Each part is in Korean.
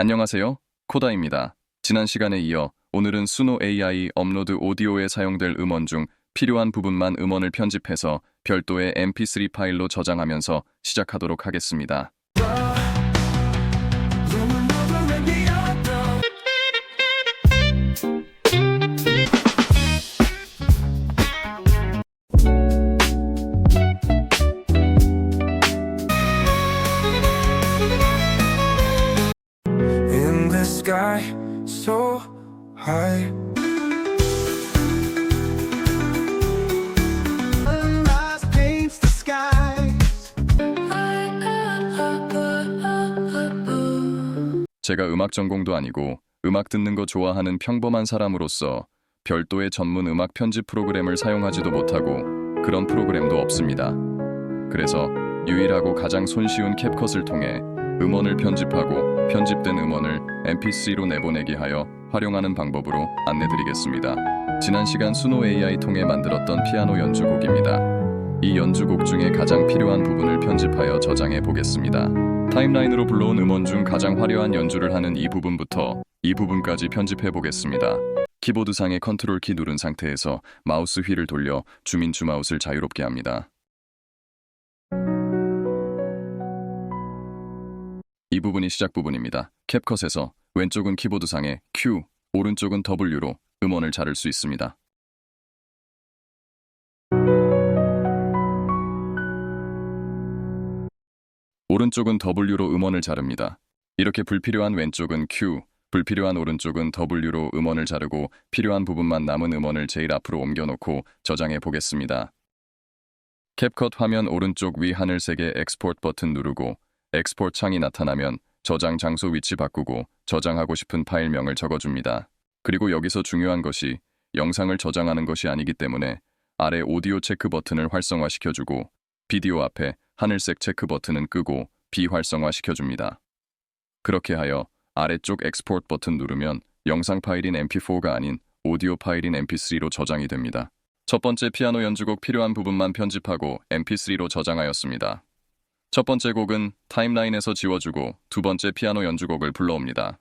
안녕하세요. 코다입니다. 지난 시간에 이어 오늘은 수노 AI 업로드 오디오에 사용될 음원 중 필요한 부분만 음원을 편집해서 별도의 mp3 파일로 저장하면서 시작하도록 하겠습니다. In the sky so high, Sunrise paints the skies. 제가 음악 전공도 아니고 음악 듣는 거 좋아하는 평범한 사람으로서 별도의 전문 음악 편집 프로그램을 사용하지도 못하고 그런 프로그램도 없습니다. 그래서 유일하고 가장 손쉬운 캡컷을 통해 음원을 편집하고 편집된 음원을 mp3로 내보내기 하여 활용하는 방법으로 안내드리겠습니다. 지난 시간 수노 AI 통해 만들었던 피아노 연주곡입니다. 이 연주곡 중에 가장 필요한 부분을 편집하여 저장해 보겠습니다. 타임라인으로 불러온 음원 중 가장 화려한 연주를 하는 이 부분부터 이 부분까지 편집해 보겠습니다. 키보드상의 컨트롤 키 누른 상태에서 마우스 휠을 돌려 주민 주마우스를 자유롭게 합니다. 이 부분이 시작 부분입니다. 캡컷에서 왼쪽은 키보드상의 Q, 오른쪽은 W로 음원을 자를 수 있습니다. 오른쪽은 W로 음원을 자릅니다. 이렇게 불필요한 왼쪽은 Q, 불필요한 오른쪽은 W로 음원을 자르고 필요한 부분만 남은 음원을 제일 앞으로 옮겨놓고 저장해 보겠습니다. 캡컷 화면 오른쪽 위 하늘색의 엑스포트 버튼 누르고 엑스포트 창이 나타나면 저장 장소 위치 바꾸고 저장하고 싶은 파일명을 적어줍니다. 그리고 여기서 중요한 것이 영상을 저장하는 것이 아니기 때문에 아래 오디오 체크 버튼을 활성화시켜주고 비디오 앞에 하늘색 체크 버튼은 끄고 비활성화시켜줍니다. 그렇게 하여 아래쪽 엑스포트 버튼 누르면 영상 파일인 mp4가 아닌 오디오 파일인 mp3로 저장이 됩니다. 첫 번째 피아노 연주곡 필요한 부분만 편집하고 mp3로 저장하였습니다. 첫 번째 곡은 타임라인에서 지워주고 두 번째 피아노 연주곡을 불러옵니다.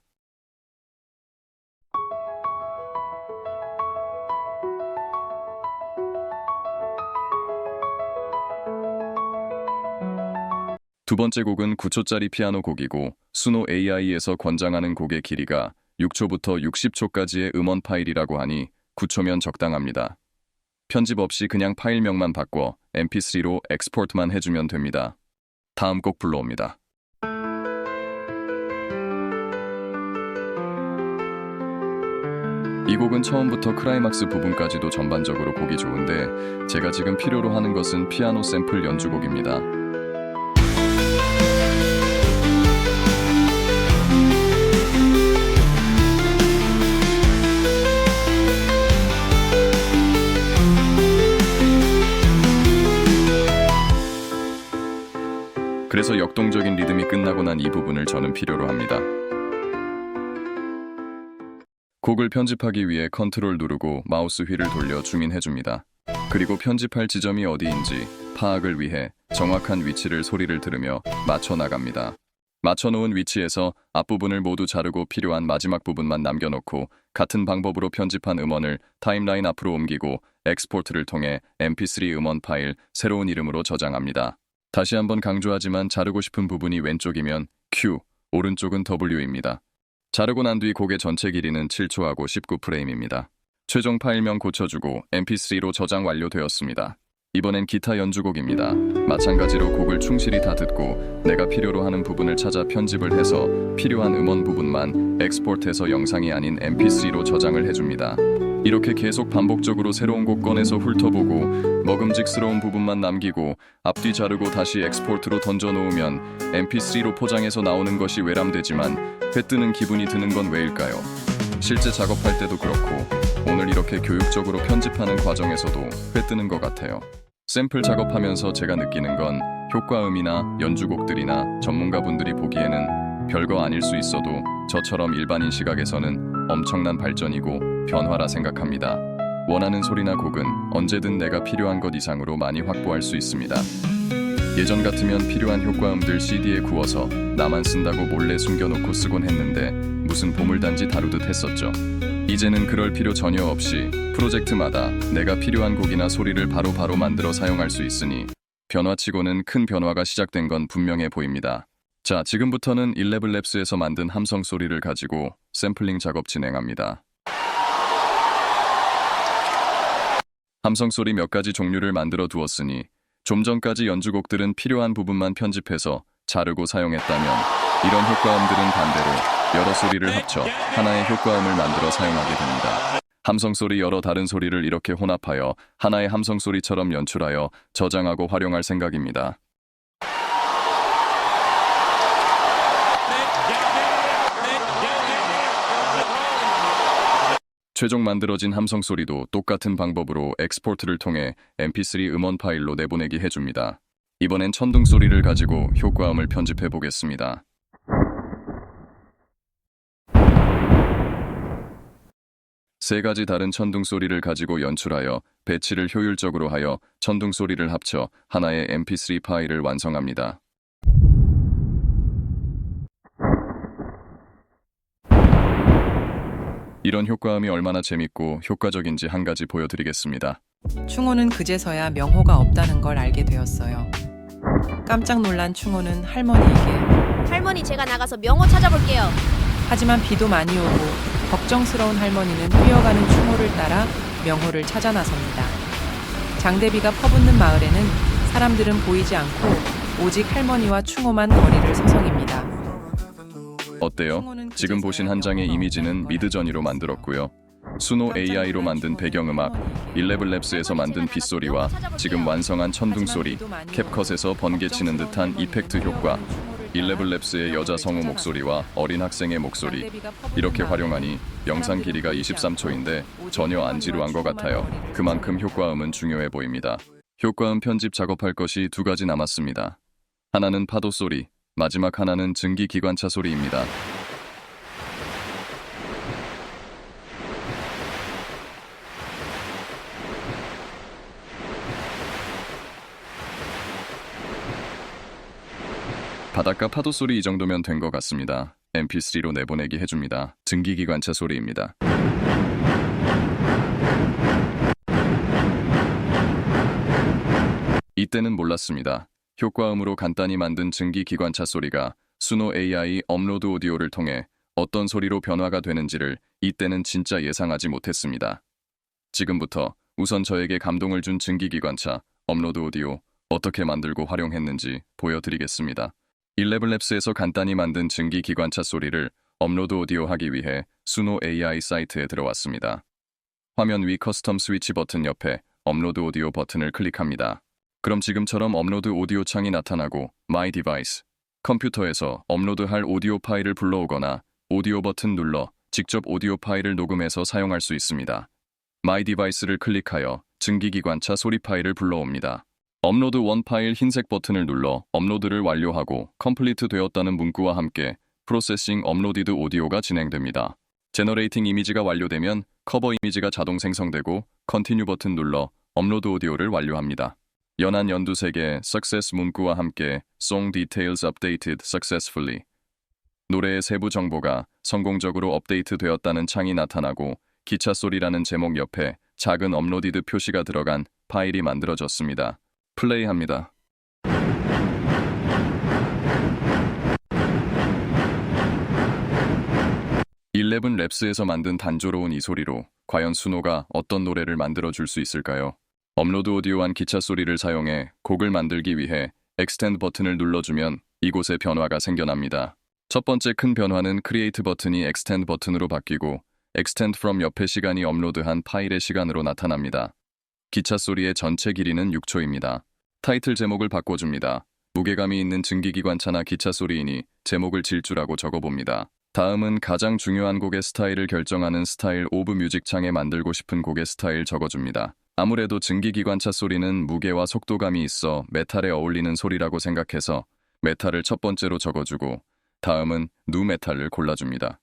두 번째 곡은 9초짜리 피아노 곡이고 수노 AI에서 권장하는 곡의 길이가 6초부터 60초까지의 음원 파일이라고 하니 9초면 적당합니다. 편집 없이 그냥 파일명만 바꿔 mp3로 엑스포트만 해주면 됩니다. 다음 곡 불러옵니다. 이 곡은 처음부터 클라이막스 부분까지도 전반적으로 곡이 좋은데 제가 지금 필요로 하는 것은 피아노 샘플 연주곡입니다. 그래서 역동적인 리듬이 끝나고 난 이 부분을 저는 필요로 합니다. 곡을 편집하기 위해 컨트롤 누르고 마우스 휠을 돌려 줌인해줍니다. 그리고 편집할 지점이 어디인지 파악을 위해 정확한 위치를 소리를 들으며 맞춰 나갑니다. 맞춰놓은 위치에서 앞부분을 모두 자르고 필요한 마지막 부분만 남겨놓고 같은 방법으로 편집한 음원을 타임라인 앞으로 옮기고 엑스포트를 통해 mp3 음원 파일 새로운 이름으로 저장합니다. 다시 한번 강조하지만 자르고 싶은 부분이 왼쪽이면 Q, 오른쪽은 W입니다. 자르고 난 뒤 곡의 전체 길이는 7초하고 19프레임입니다. 최종 파일명 고쳐주고 mp3로 저장 완료되었습니다. 이번엔 기타 연주곡입니다. 마찬가지로 곡을 충실히 다 듣고 내가 필요로 하는 부분을 찾아 편집을 해서 필요한 음원 부분만 엑스포트해서 영상이 아닌 mp3로 저장을 해줍니다. 이렇게 계속 반복적으로 새로운 곡 꺼내서 훑어보고 먹음직스러운 부분만 남기고 앞뒤 자르고 다시 엑스포트로 던져놓으면 mp3로 포장해서 나오는 것이 외람되지만 회 뜨는 기분이 드는 건 왜일까요? 실제 작업할 때도 그렇고 오늘 이렇게 교육적으로 편집하는 과정에서도 회 뜨는 것 같아요. 샘플 작업하면서 제가 느끼는 건 효과음이나 연주곡들이나 전문가분들이 보기에는 별거 아닐 수 있어도 저처럼 일반인 시각에서는 엄청난 발전이고 변화라 생각합니다. 원하는 소리나 곡은 언제든 내가 필요한 것 이상으로 많이 확보할 수 있습니다. 예전 같으면 필요한 효과음들 CD에 구워서 나만 쓴다고 몰래 숨겨놓고 쓰곤 했는데 무슨 보물단지 다루듯 했었죠. 이제는 그럴 필요 전혀 없이 프로젝트마다 내가 필요한 곡이나 소리를 바로바로 만들어 사용할 수 있으니 변화치고는 큰 변화가 시작된 건 분명해 보입니다. 자, 지금부터는 11랩스에서 만든 함성 소리를 가지고 샘플링 작업 진행합니다. 함성 소리 몇 가지 종류를 만들어 두었으니 좀 전까지 연주곡들은 필요한 부분만 편집해서 자르고 사용했다면 이런 효과음들은 반대로 여러 소리를 합쳐 하나의 효과음을 만들어 사용하게 됩니다. 함성 소리 여러 다른 소리를 이렇게 혼합하여 하나의 함성 소리처럼 연출하여 저장하고 활용할 생각입니다. 최종 만들어진 함성 소리도 똑같은 방법으로 엑스포트를 통해 mp3 음원 파일로 내보내기 해줍니다. 이번엔 천둥 소리를 가지고 효과음을 편집해 보겠습니다. 세 가지 다른 천둥 소리를 가지고 연출하여 배치를 효율적으로 하여 천둥 소리를 합쳐 하나의 mp3 파일을 완성합니다. 이런 효과음이 얼마나 재밌고 효과적인지 한 가지 보여드리겠습니다. 충호는 그제서야 명호가 없다는 걸 알게 되었어요. 깜짝 놀란 충호는 할머니에게 할머니, 제가 나가서 명호 찾아볼게요. 하지만 비도 많이 오고 걱정스러운 할머니는 뛰어가는 충호를 따라 명호를 찾아 나섭니다. 장대비가 퍼붓는 마을에는 사람들은 보이지 않고 오직 할머니와 충호만 거리를 서성입니다. 어때요? 지금 보신 한 장의 이미지는 미드저니로 만들었고요. 수노 AI로 만든 배경음악, 11랩스에서 만든 빗소리와 지금 완성한 천둥 소리, 캡컷에서 번개치는 듯한 이펙트 효과, 11랩스의 여자 성우 목소리와 어린 학생의 목소리, 이렇게 활용하니 영상 길이가 23초인데 전혀 안 지루한 것 같아요. 그만큼 효과음은 중요해 보입니다. 효과음 편집 작업할 것이 두 가지 남았습니다. 하나는 파도 소리, 마지막 하나는 증기기관차 소리입니다. 바닷가 파도 소리 이 정도면 된 것 같습니다. mp3로 내보내기 해줍니다. 증기기관차 소리입니다. 이때는 몰랐습니다. 효과음으로 간단히 만든 증기기관차 소리가 수노 AI 업로드 오디오를 통해 어떤 소리로 변화가 되는지를 이때는 진짜 예상하지 못했습니다. 지금부터 우선 저에게 감동을 준 증기기관차 업로드 오디오 어떻게 만들고 활용했는지 보여드리겠습니다. 11랩스에서 간단히 만든 증기기관차 소리를 업로드 오디오 하기 위해 수노 AI 사이트에 들어왔습니다. 화면 위 커스텀 스위치 버튼 옆에 업로드 오디오 버튼을 클릭합니다. 그럼 지금처럼 업로드 오디오 창이 나타나고 My Device, 컴퓨터에서 업로드할 오디오 파일을 불러오거나 오디오 버튼 눌러 직접 오디오 파일을 녹음해서 사용할 수 있습니다. My Device를 클릭하여 증기기관차 소리 파일을 불러옵니다. 업로드 원 파일 흰색 버튼을 눌러 업로드를 완료하고 컴플리트 되었다는 문구와 함께 프로세싱 업로디드 오디오가 진행됩니다. 제너레이팅 이미지가 완료되면 커버 이미지가 자동 생성되고 컨티뉴 버튼 눌러 업로드 오디오를 완료합니다. 연한 연두색의 Success 문구와 함께 Song Details Updated Successfully, 노래의 세부 정보가 성공적으로 업데이트 되었다는 창이 나타나고 기차 소리라는 제목 옆에 작은 업로디드 표시가 들어간 파일이 만들어졌습니다. 플레이합니다. 일레븐 랩스에서 만든 단조로운 이 소리로 과연 수노가 어떤 노래를 만들어줄 수 있을까요? 업로드 오디오한 기차 소리를 사용해 곡을 만들기 위해 Extend 버튼을 눌러주면 이곳에 변화가 생겨납니다. 첫 번째 큰 변화는 Create 버튼이 Extend 버튼으로 바뀌고 Extend from 옆에 시간이 업로드한 파일의 시간으로 나타납니다. 기차 소리의 전체 길이는 6초입니다. 타이틀 제목을 바꿔줍니다. 무게감이 있는 증기기관차나 기차 소리이니 제목을 질주라고 적어봅니다. 다음은 가장 중요한 곡의 스타일을 결정하는 스타일 오브 뮤직 창에 만들고 싶은 곡의 스타일 적어줍니다. 아무래도 증기기관차 소리는 무게와 속도감이 있어 메탈에 어울리는 소리라고 생각해서 메탈을 첫 번째로 적어주고 다음은 누 메탈을 골라줍니다.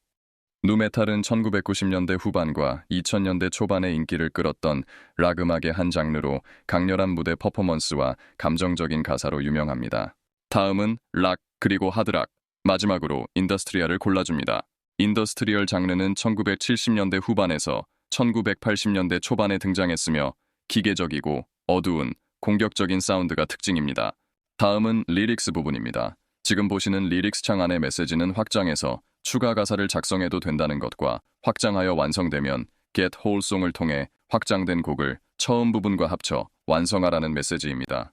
누메탈은 1990년대 후반과 2000년대 초반에 인기를 끌었던 락 음악의 한 장르로 강렬한 무대 퍼포먼스와 감정적인 가사로 유명합니다. 다음은 락 그리고 하드락, 마지막으로 인더스트리얼을 골라줍니다. 인더스트리얼 장르는 1970년대 후반에서 1980년대 초반에 등장했으며 기계적이고 어두운 공격적인 사운드가 특징입니다. 다음은 리릭스 부분입니다. 지금 보시는 리릭스 창 안의 메시지는 확장해서 추가 가사를 작성해도 된다는 것과 확장하여 완성되면 Get Whole Song을 통해 확장된 곡을 처음 부분과 합쳐 완성하라는 메시지입니다.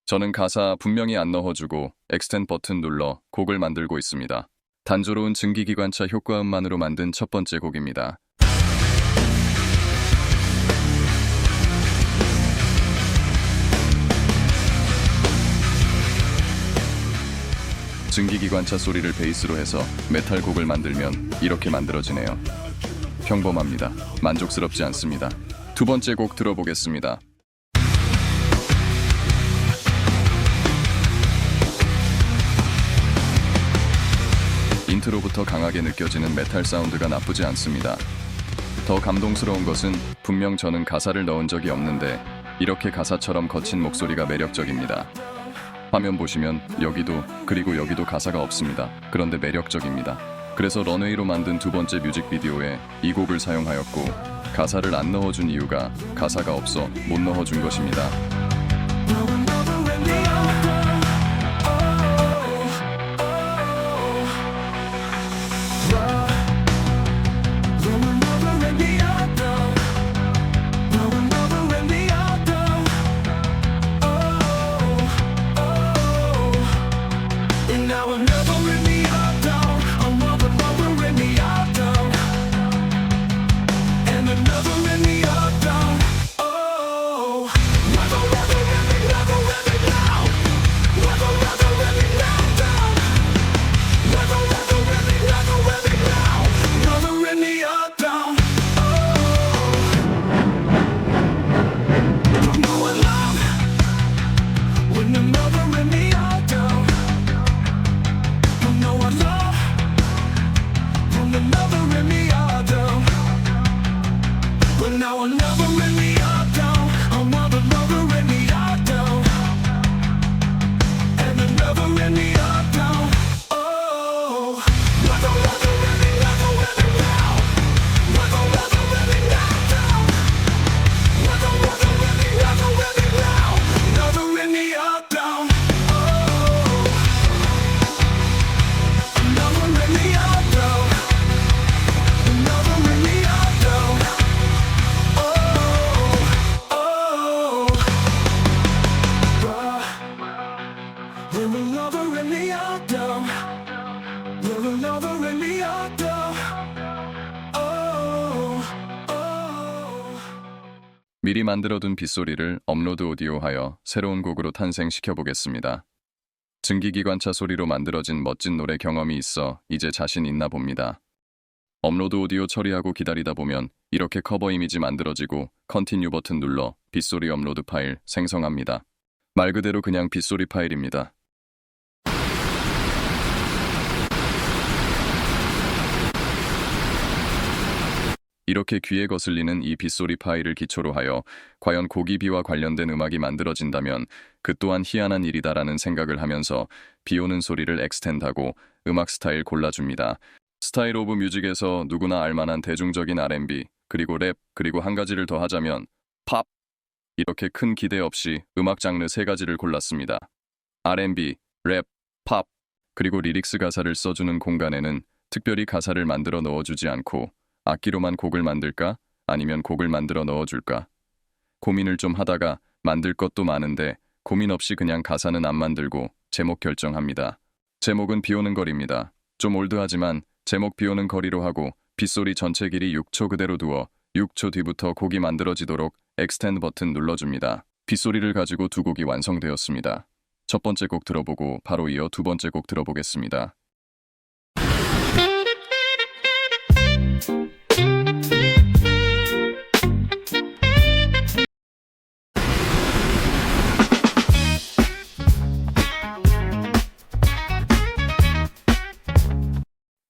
저는 가사 분명히 안 넣어주고 Extend 버튼 눌러 곡을 만들고 있습니다. 단조로운 증기기관차 효과음만으로 만든 첫 번째 곡입니다. 증기기관차 소리를 베이스로 해서 메탈 곡을 만들면 이렇게 만들어지네요. 평범합니다. 만족스럽지 않습니다. 두 번째 곡 들어보겠습니다. 인트로부터 강하게 느껴지는 메탈 사운드가 나쁘지 않습니다. 더 감동스러운 것은 분명 저는 가사를 넣은 적이 없는데 이렇게 가사처럼 거친 목소리가 매력적입니다. 화면 보시면 여기도 그리고 여기도 가사가 없습니다. 그런데 매력적입니다. 그래서 런웨이로 만든 두 번째 뮤직비디오에 이 곡을 사용하였고 가사를 안 넣어준 이유가 가사가 없어 못 넣어준 것입니다. 미리 만들어둔 빗소리를 업로드 오디오하여 새로운 곡으로 탄생시켜 보겠습니다. 증기기관차 소리로 만들어진 멋진 노래 경험이 있어 이제 자신 있나 봅니다. 업로드 오디오 처리하고 기다리다 보면 이렇게 커버 이미지 만들어지고 컨티뉴 버튼 눌러 빗소리 업로드 파일 생성합니다. 말 그대로 그냥 빗소리 파일입니다. 이렇게 귀에 거슬리는 이 빗소리 파일을 기초로 하여 과연 고기비와 관련된 음악이 만들어진다면 그 또한 희한한 일이다라는 생각을 하면서 비 오는 소리를 엑스텐드하고 음악 스타일 골라줍니다. 스타일 오브 뮤직에서 누구나 알만한 대중적인 R&B, 그리고 랩, 그리고 한 가지를 더 하자면 팝! 이렇게 큰 기대 없이 음악 장르 세 가지를 골랐습니다. R&B, 랩, 팝, 그리고 리릭스 가사를 써주는 공간에는 특별히 가사를 만들어 넣어주지 않고 악기로만 곡을 만들까? 아니면 곡을 만들어 넣어줄까? 고민을 좀 하다가 만들 것도 많은데 고민 없이 그냥 가사는 안 만들고 제목 결정합니다. 제목은 비 오는 거리입니다. 좀 올드하지만 제목 비 오는 거리로 하고 빗소리 전체 길이 6초 그대로 두어 6초 뒤부터 곡이 만들어지도록 엑스텐드 버튼 눌러줍니다. 빗소리를 가지고 두 곡이 완성되었습니다. 첫 번째 곡 들어보고 바로 이어 두 번째 곡 들어보겠습니다.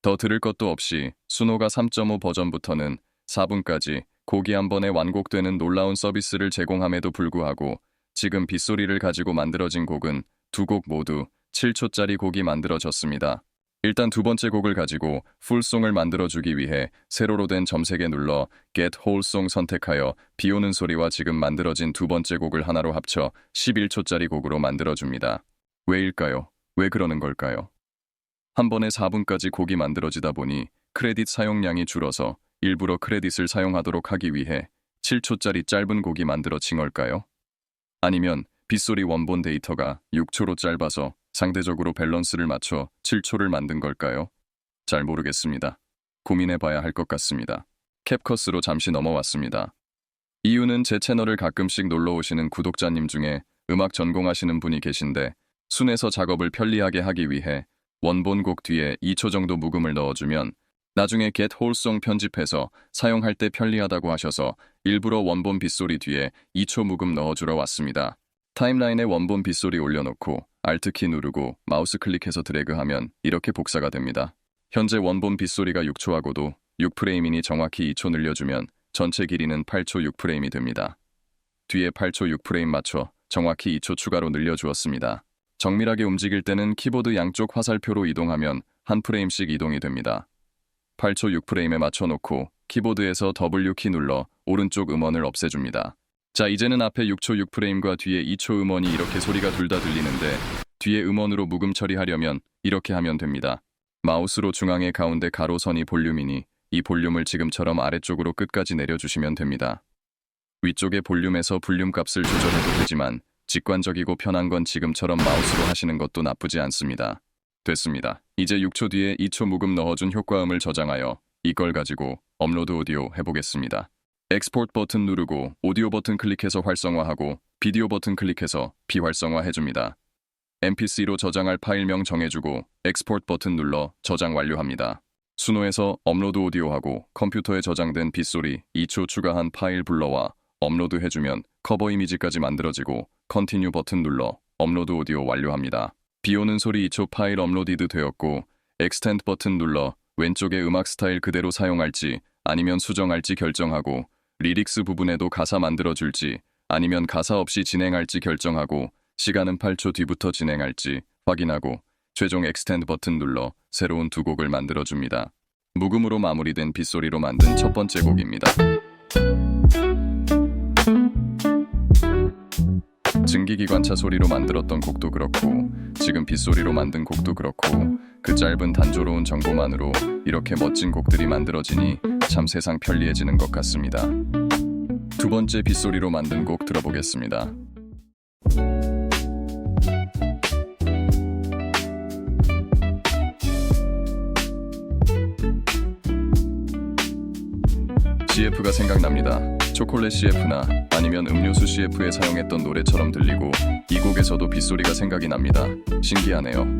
더 더 들을 것도 없이 수노가 3.5 버전부터는 4분까지 곡이 한 번에 완곡되는 놀라운 서비스를 제공함에도 불구하고 지금 빗소리를 가지고 만들어진 곡은 두 곡 모두 7초짜리 곡이 만들어졌습니다. 일단 두 번째 곡을 가지고 풀송을 만들어주기 위해 세로로 된 점색에 눌러 Get Whole Song 선택하여 비오는 소리와 지금 만들어진 두 번째 곡을 하나로 합쳐 11초짜리 곡으로 만들어줍니다. 왜일까요? 왜 그러는 걸까요? 한 번에 4분까지 곡이 만들어지다 보니 크레딧 사용량이 줄어서 일부러 크레딧을 사용하도록 하기 위해 7초짜리 짧은 곡이 만들어진 걸까요? 아니면 빗소리 원본 데이터가 6초로 짧아서 상대적으로 밸런스를 맞춰 7초를 만든 걸까요? 잘 모르겠습니다. 고민해봐야 할 것 같습니다. 캡컷으로 잠시 넘어왔습니다. 이유는 제 채널을 가끔씩 놀러오시는 구독자님 중에 음악 전공하시는 분이 계신데 순에서 작업을 편리하게 하기 위해 원본 곡 뒤에 2초 정도 묵음을 넣어주면 나중에 Get Whole Song 편집해서 사용할 때 편리하다고 하셔서 일부러 원본 빗소리 뒤에 2초 묵음 넣어주러 왔습니다. 타임라인에 원본 빗소리 올려놓고 Alt키 누르고 마우스 클릭해서 드래그하면 이렇게 복사가 됩니다. 현재 원본 빗소리가 6초하고도 6프레임이니 정확히 2초 늘려주면 전체 길이는 8초 6프레임이 됩니다. 뒤에 8초 6프레임 맞춰 정확히 2초 추가로 늘려주었습니다. 정밀하게 움직일 때는 키보드 양쪽 화살표로 이동하면 한 프레임씩 이동이 됩니다. 8초 6프레임에 맞춰놓고 키보드에서 W키 눌러 오른쪽 음원을 없애줍니다. 자, 이제는 앞에 6초 6프레임과 뒤에 2초 음원이 이렇게 소리가 둘 다 들리는데 뒤에 음원으로 묵음 처리하려면 이렇게 하면 됩니다. 마우스로 중앙의 가운데 가로선이 볼륨이니 이 볼륨을 지금처럼 아래쪽으로 끝까지 내려주시면 됩니다. 위쪽의 볼륨에서 볼륨 값을 조절해도 되지만 직관적이고 편한 건 지금처럼 마우스로 하시는 것도 나쁘지 않습니다. 됐습니다. 이제 6초 뒤에 2초 묵음 넣어준 효과음을 저장하여 이걸 가지고 업로드 오디오 해보겠습니다. 엑스포트 버튼 누르고 오디오 버튼 클릭해서 활성화하고 비디오 버튼 클릭해서 비활성화 해줍니다. mp3로 저장할 파일명 정해주고 엑스포트 버튼 눌러 저장 완료합니다. 수노에서 업로드 오디오하고 컴퓨터에 저장된 빗소리 2초 추가한 파일 불러와 업로드 해주면 커버 이미지까지 만들어지고 컨티뉴 버튼 눌러 업로드 오디오 완료합니다. 비오는 소리 2초 파일 업로디드 되었고 엑스텐드 버튼 눌러 왼쪽에 음악 스타일 그대로 사용할지 아니면 수정할지 결정하고 리릭스 부분에도 가사 만들어줄지 아니면 가사 없이 진행할지 결정하고 시간은 8초 뒤부터 진행할지 확인하고 최종 엑스텐드 버튼 눌러 새로운 두 곡을 만들어줍니다. 묵음으로 마무리된 빗소리로 만든 첫 번째 곡입니다. 증기기관차 소리로 만들었던 곡도 그렇고 지금 빗소리로 만든 곡도 그렇고 그 짧은 단조로운 정보만으로 이렇게 멋진 곡들이 만들어지니 참 세상 편리해지는 것 같습니다. 두 번째 빗소리로 만든 곡 들어보겠습니다. CF가 생각납니다. 초콜릿 CF나 아니면 음료수 CF에 사용했던 노래처럼 들리고 이 곡에서도 빗소리가 생각이 납니다. 신기하네요.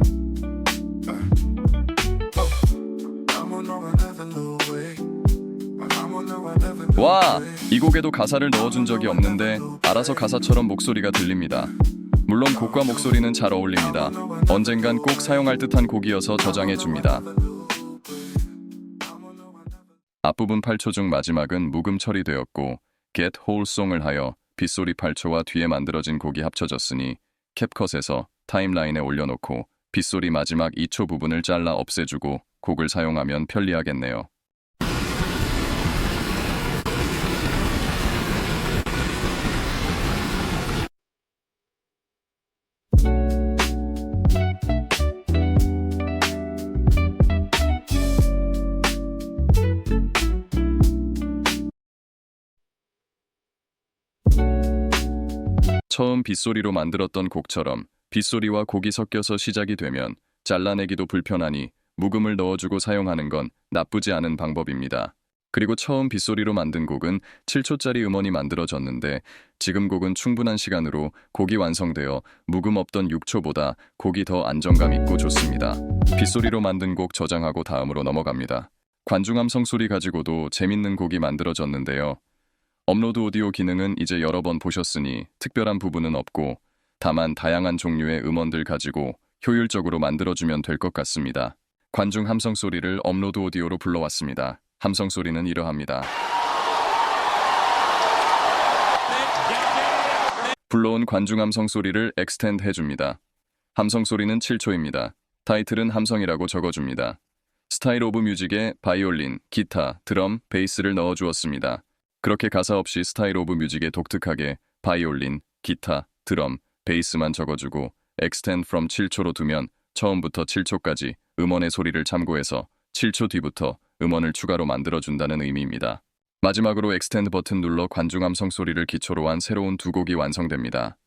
와! 이 곡에도 가사를 넣어준 적이 없는데 알아서 가사처럼 목소리가 들립니다. 물론 곡과 목소리는 잘 어울립니다. 언젠간 꼭 사용할 듯한 곡이어서 저장해줍니다. 앞부분 8초 중 마지막은 묵음 처리되었고 Get Whole Song을 하여 빗소리 8초와 뒤에 만들어진 곡이 합쳐졌으니 캡컷에서 타임라인에 올려놓고 빗소리 마지막 2초 부분을 잘라 없애주고 곡을 사용하면 편리하겠네요. 처음 빗소리로 만들었던 곡처럼 빗소리와 곡이 섞여서 시작이 되면 잘라내기도 불편하니 묵음을 넣어주고 사용하는 건 나쁘지 않은 방법입니다. 그리고 처음 빗소리로 만든 곡은 7초짜리 음원이 만들어졌는데 지금 곡은 충분한 시간으로 곡이 완성되어 묵음 없던 6초보다 곡이 더 안정감 있고 좋습니다. 빗소리로 만든 곡 저장하고 다음으로 넘어갑니다. 관중함성 소리 가지고도 재밌는 곡이 만들어졌는데요. 업로드 오디오 기능은 이제 여러 번 보셨으니 특별한 부분은 없고 다만 다양한 종류의 음원들 가지고 효율적으로 만들어주면 될 것 같습니다. 관중 함성 소리를 업로드 오디오로 불러왔습니다. 함성 소리는 이러합니다. 불러온 관중 함성 소리를 엑스텐드 해줍니다. 함성 소리는 7초입니다. 타이틀은 함성이라고 적어줍니다. 스타일 오브 뮤직에 바이올린, 기타, 드럼, 베이스를 넣어주었습니다. 그렇게 가사 없이 스타일 오브 뮤직에 독특하게 바이올린, 기타, 드럼, 베이스만 적어주고 extend from 7초로 두면 처음부터 7초까지 음원의 소리를 참고해서 7초 뒤부터 음원을 추가로 만들어준다는 의미입니다. 마지막으로 extend 버튼 눌러 관중 함성 소리를 기초로 한 새로운 두 곡이 완성됩니다.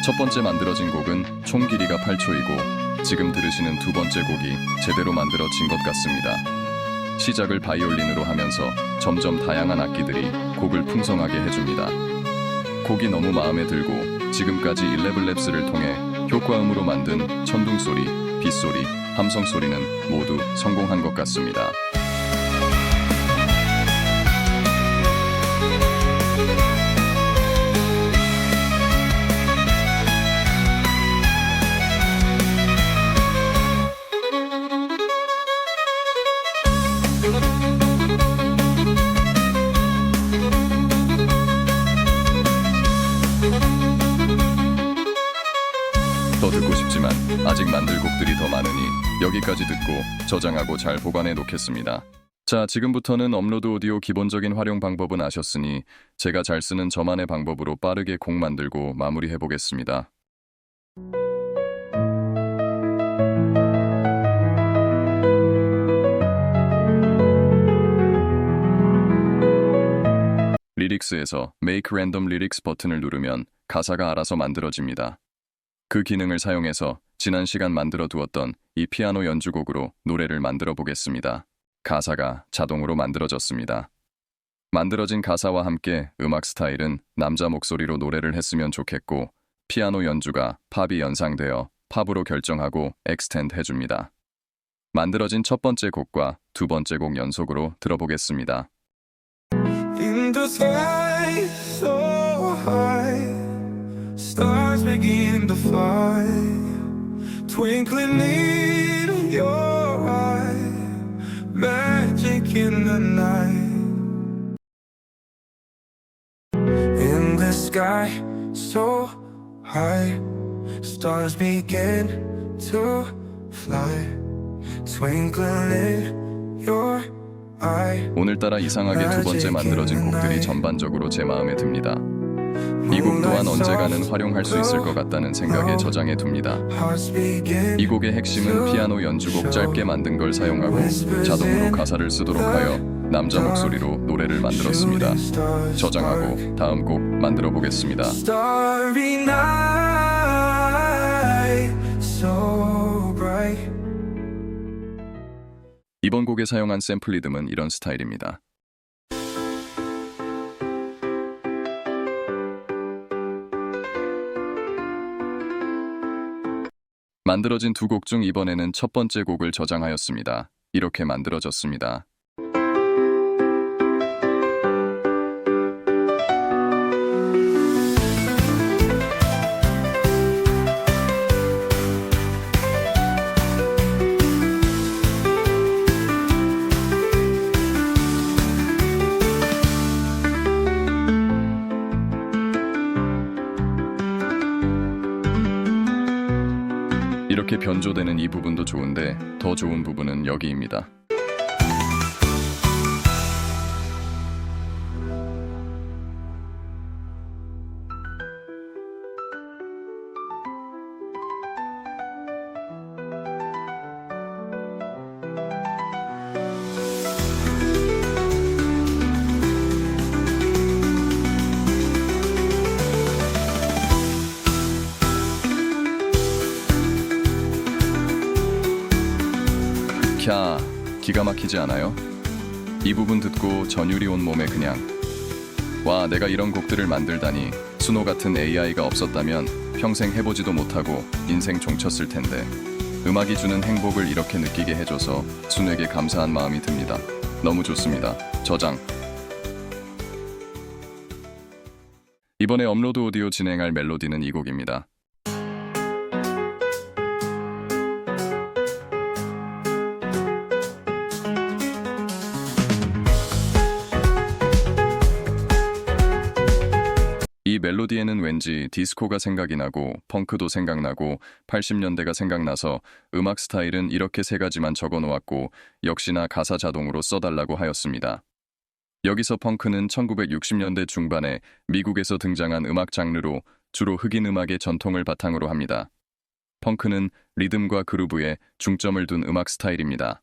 첫 번째 만들어진 곡은 총 길이가 8초이고 지금 들으시는 두 번째 곡이 제대로 만들어진 것 같습니다. 시작을 바이올린으로 하면서 점점 다양한 악기들이 곡을 풍성하게 해줍니다. 곡이 너무 마음에 들고 지금까지 11랩스를 통해 효과음으로 만든 천둥소리, 빗소리, 함성소리는 모두 성공한 것 같습니다. 더 듣고 싶지만 아직 만들 곡들이 더 많으니 여기까지 듣고 저장하고 잘 보관해 놓겠습니다. 자, 지금부터는 업로드 오디오 기본적인 활용 방법은 아셨으니 제가 잘 쓰는 저만의 방법으로 빠르게 곡 만들고 마무리해 보겠습니다. 리릭스에서 Make Random Lyrics 버튼을 누르면 가사가 알아서 만들어집니다. 그 기능을 사용해서 지난 시간 만들어 두었던 이 피아노 연주곡으로 노래를 만들어 보겠습니다. 가사가 자동으로 만들어졌습니다. 만들어진 가사와 함께 음악 스타일은 남자 목소리로 노래를 했으면 좋겠고 피아노 연주가 팝이 연상되어 팝으로 결정하고 엑스텐드 해줍니다. 만들어진 첫 번째 곡과 두 번째 곡 연속으로 들어보겠습니다. In the sky so high, stars begin to fly, twinkling in your eye, magic in the night. In the sky so high, stars begin to fly, twinkling in your eye. 오늘따라 이상하게 두 번째 만들어진 곡들이 전반적으로 제 마음에 듭니다. 이 곡 또한 언젠가는 활용할 수 있을 것 같다는 생각에 저장해 둡니다. 이 곡의 핵심은 피아노 연주곡 짧게 만든 걸 사용하고 자동으로 가사를 쓰도록 하여 남자 목소리로 노래를 만들었습니다. 저장하고 다음 곡 만들어 보겠습니다. Starry night, so bright. 이번 곡에 사용한 샘플 리듬은 이런 스타일입니다. 만들어진 두 곡 중 이번에는 첫 번째 곡을 저장하였습니다. 이렇게 만들어졌습니다. 이렇게 변조되는 이 부분도 좋은데 더 좋은 부분은 여기입니다. 캬, 기가 막히지 않아요? 이 부분 듣고 전율이 온 몸에 그냥 와, 내가 이런 곡들을 만들다니. 순호 같은 AI가 없었다면 평생 해보지도 못하고 인생 종쳤을 텐데. 음악이 주는 행복을 이렇게 느끼게 해줘서 순에게 감사한 마음이 듭니다. 너무 좋습니다. 저장. 이번에 업로드 오디오 진행할 멜로디는 이 곡입니다. 이 멜로디에는 왠지 디스코가 생각이 나고 펑크도 생각나고 80년대가 생각나서 음악 스타일은 이렇게 세 가지만 적어 놓았고 역시나 가사 자동으로 써달라고 하였습니다. 여기서 펑크는 1960년대 중반에 미국에서 등장한 음악 장르로 주로 흑인 음악의 전통을 바탕으로 합니다. 펑크는 리듬과 그루브에 중점을 둔 음악 스타일입니다.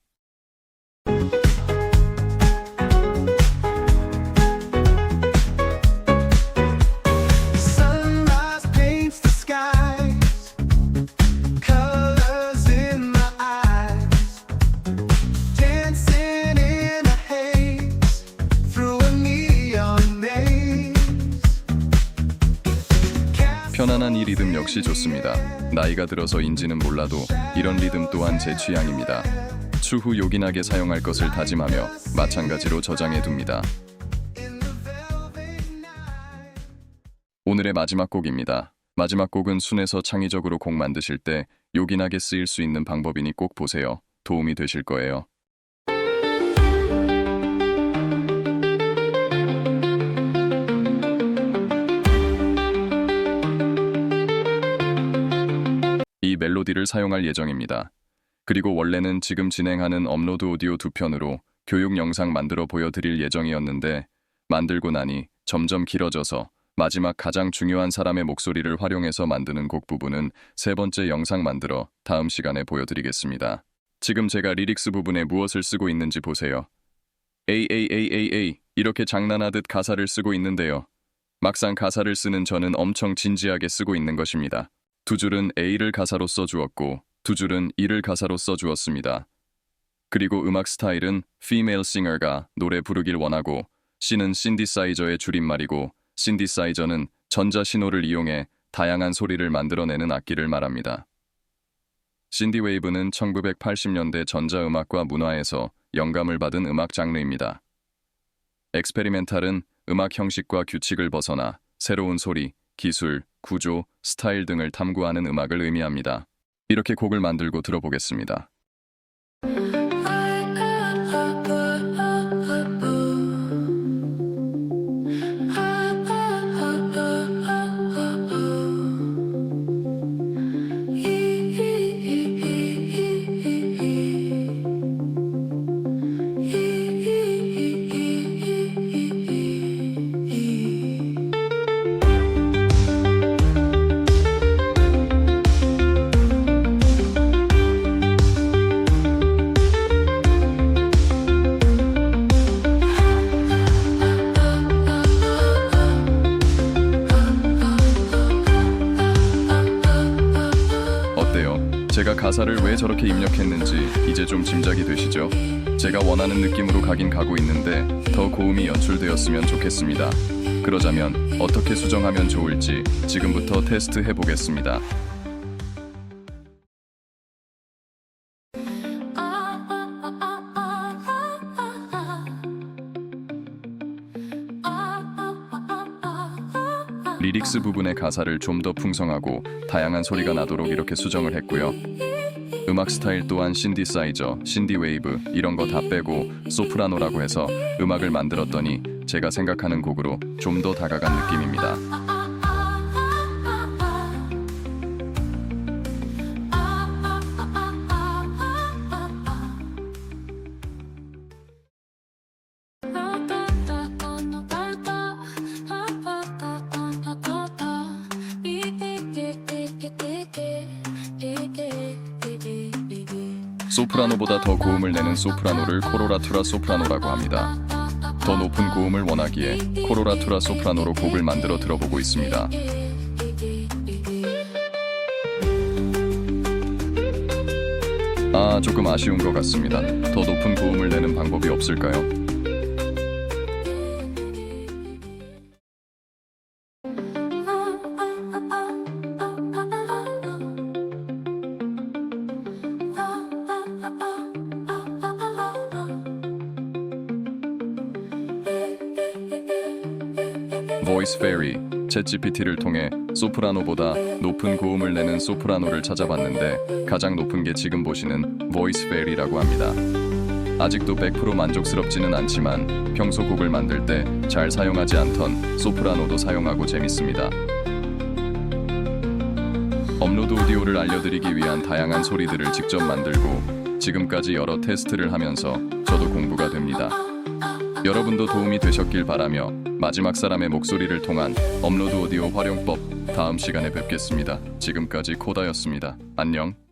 Sunrise paints the skies, colors in my eyes, dancing in a haze through a neon maze. 편안한 이 리듬 역시 좋습니다. 나이가 들어서인지는 몰라도 이런 리듬 또한 제 취향입니다. 추후 요긴하게 사용할 것을 다짐하며 마찬가지로 저장해 둡니다. 오늘의 마지막 곡입니다. 마지막 곡은 순에서 창의적으로 곡 만드실 때 요긴하게 쓰일 수 있는 방법이니 꼭 보세요. 도움이 되실 거예요. 이 멜로디를 사용할 예정입니다. 그리고 원래는 지금 진행하는 업로드 오디오 2편으로 교육 영상 만들어 보여드릴 예정이었는데 만들고 나니 점점 길어져서 마지막 가장 중요한 사람의 목소리를 활용해서 만드는 곡 부분은 세 번째 영상 만들어 다음 시간에 보여드리겠습니다. 지금 제가 리릭스 부분에 무엇을 쓰고 있는지 보세요. AAAAA 이렇게 장난하듯 가사를 쓰고 있는데요. 막상 가사를 쓰는 저는 엄청 진지하게 쓰고 있는 것입니다. 두 줄은 A를 가사로 써주었고 두 줄은 E를 가사로 써주었습니다. 그리고 음악 스타일은 female singer가 노래 부르길 원하고 C는 신디사이저의 줄임말이고 신디사이저는 전자신호를 이용해 다양한 소리를 만들어내는 악기를 말합니다. 신디웨이브는 1980년대 전자음악과 문화에서 영감을 받은 음악 장르입니다. 엑스페리멘탈은 음악 형식과 규칙을 벗어나 새로운 소리, 기술, 구조, 스타일 등을 탐구하는 음악을 의미합니다. 이렇게 곡을 만들고 들어보겠습니다. 제가 가사를 왜 저렇게 입력했는지 이제 좀 짐작이 되시죠? 제가 원하는 느낌으로 가긴 가고 있는데 더 고음이 연출되었으면 좋겠습니다. 그러자면 어떻게 수정하면 좋을지 지금부터 테스트 해보겠습니다. 리릭스 부분의 가사를 좀 더 풍성하고 다양한 소리가 나도록 이렇게 수정을 했고요. 음악 스타일 또한 신디사이저, 신디웨이브 이런 거 다 빼고 소프라노라고 해서 음악을 만들었더니 제가 생각하는 곡으로 좀 더 다가간 느낌입니다. 소프라노보다 더 고음을 내는 소프라노를 코로라투라 소프라노라고 합니다. 더 높은 고음을 원하기에 코로라투라 소프라노로 곡을 만들어 들어보고 있습니다. 조금 아쉬운 것 같습니다. 더 높은 고음을 내는 방법이 없을까요? Voice Fairy, 챗GPT를 통해 소프라노보다 높은 고음을 내는 소프라노를 찾아봤는데 가장 높은 게 지금 보시는 Voice Fairy라고 합니다. 아직도 100% 만족스럽지는 않지만 평소 곡을 만들 때 잘 사용하지 않던 소프라노도 사용하고 재밌습니다. 업로드 오디오를 알려드리기 위한 다양한 소리들을 직접 만들고 지금까지 여러 테스트를 하면서 저도 공부가 됩니다. 여러분도 도움이 되셨길 바라며 마지막 사람의 목소리를 통한 업로드 오디오 활용법 다음 시간에 뵙겠습니다. 지금까지 코다였습니다. 안녕.